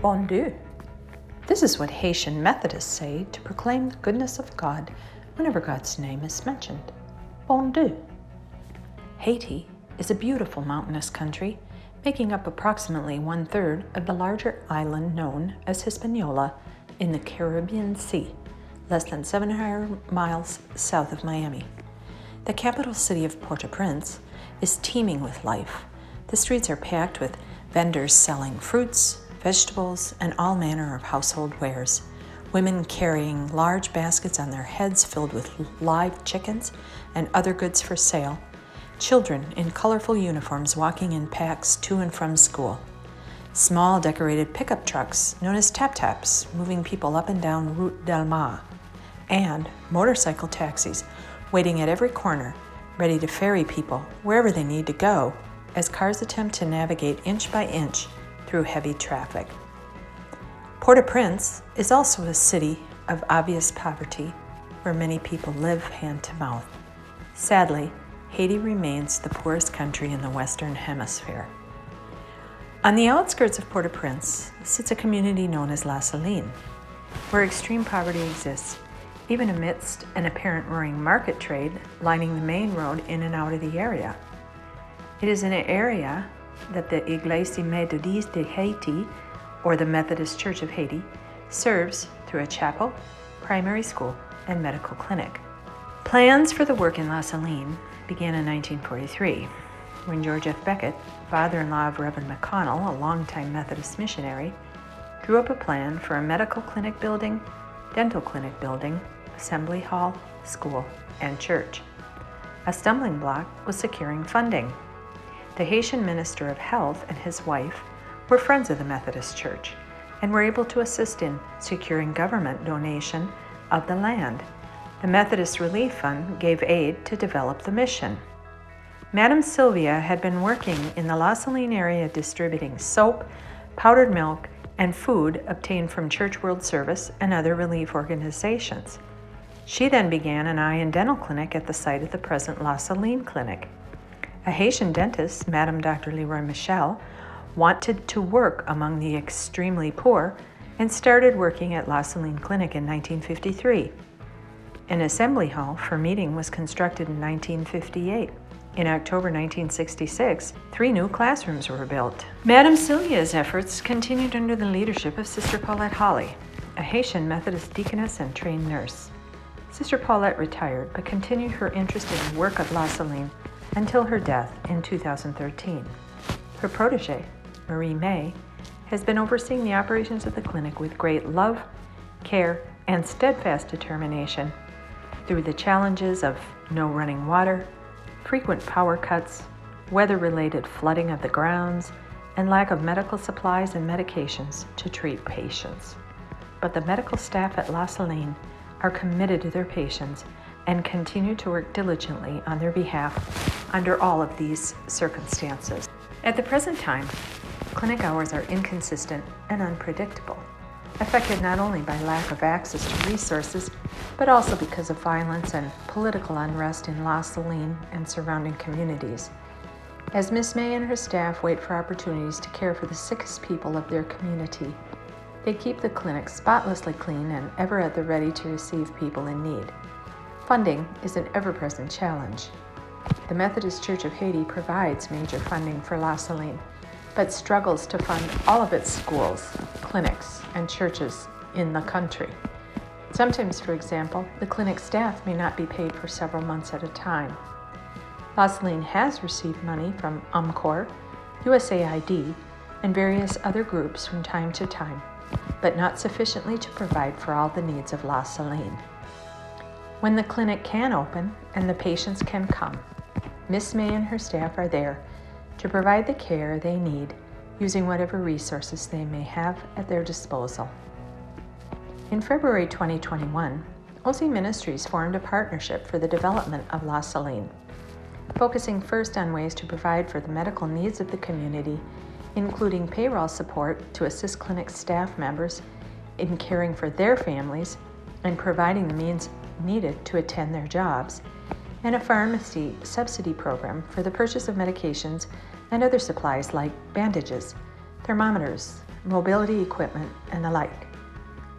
Bon Dieu. This is what Haitian Methodists say to proclaim the goodness of God whenever God's name is mentioned. Bon Dieu. Haiti is a beautiful mountainous country, making up approximately 1/3 of the larger island known as Hispaniola in the Caribbean Sea, less than 700 miles south of Miami. The capital city of Port-au-Prince is teeming with life. The streets are packed with vendors selling fruits, vegetables, and all manner of household wares. Women carrying large baskets on their heads filled with live chickens and other goods for sale. Children in colorful uniforms walking in packs to and from school. Small decorated pickup trucks known as tap-taps moving people up and down Route del Mar. And motorcycle taxis waiting at every corner, ready to ferry people wherever they need to go as cars attempt to navigate inch by inch through heavy traffic. Port-au-Prince is also a city of obvious poverty where many people live hand to mouth. Sadly, Haiti remains the poorest country in the Western Hemisphere. On the outskirts of Port-au-Prince sits a community known as Saline, where extreme poverty exists, even amidst an apparent roaring market trade lining the main road in and out of the area. It is an area that the Église Méthodiste de Haiti, or the Methodist Church of Haiti, serves through a chapel, primary school, and medical clinic. Plans for the work in Saline began in 1943, when George F. Beckett, father-in-law of Reverend McConnell, a longtime Methodist missionary, drew up a plan for a medical clinic building, dental clinic building, assembly hall, school, and church. A stumbling block was securing funding. The Haitian Minister of Health and his wife were friends of the Methodist Church and were able to assist in securing government donation of the land. The Methodist Relief Fund gave aid to develop the mission. Madame Sylvia had been working in the Saline area distributing soap, powdered milk, and food obtained from Church World Service and other relief organizations. She then began an eye and dental clinic at the site of the present Saline Clinic. A Haitian dentist, Madame Dr. Leroy Michel, wanted to work among the extremely poor and started working at Saline Clinic in 1953. An assembly hall for meeting was constructed in 1958. In October 1966, 3 new classrooms were built. Madame Sylvia's efforts continued under the leadership of Sister Paulette Holly, a Haitian Methodist deaconess and trained nurse. Sister Paulette retired but continued her interest in the work of Saline until her death in 2013. Her protege, Marie May, has been overseeing the operations of the clinic with great love, care, and steadfast determination through the challenges of no running water, frequent power cuts, weather-related flooding of the grounds, and lack of medical supplies and medications to treat patients. But the medical staff at Saline are committed to their patients and continue to work diligently on their behalf under all of these circumstances. At the present time, clinic hours are inconsistent and unpredictable, affected not only by lack of access to resources, but also because of violence and political unrest in Saline and surrounding communities. As Miss May and her staff wait for opportunities to care for the sickest people of their community, they keep the clinic spotlessly clean and ever at the ready to receive people in need. Funding is an ever-present challenge. The Methodist Church of Haiti provides major funding for Saline, but struggles to fund all of its schools, clinics, and churches in the country. Sometimes, for example, the clinic staff may not be paid for several months at a time. Saline has received money from UMCOR, USAID, and various other groups from time to time, but not sufficiently to provide for all the needs of Saline. When the clinic can open and the patients can come, Miss May and her staff are there to provide the care they need using whatever resources they may have at their disposal. In February 2021, OZ Ministries formed a partnership for the development of Saline, focusing first on ways to provide for the medical needs of the community, including payroll support to assist clinic staff members in caring for their families and providing the means needed to attend their jobs, and a pharmacy subsidy program for the purchase of medications and other supplies like bandages, thermometers, mobility equipment, and the like.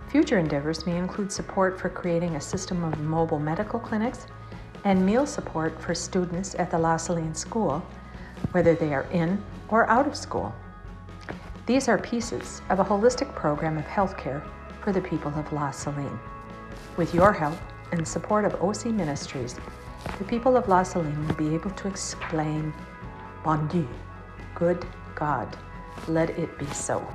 Future endeavors may include support for creating a system of mobile medical clinics and meal support for students at the La Saline School, whether they are in or out of school. These are pieces of a holistic program of healthcare for the people of La Saline. With your help and support of OC Ministries, the people of La Saline will be able to exclaim, Bon Dieu, good God, let it be so.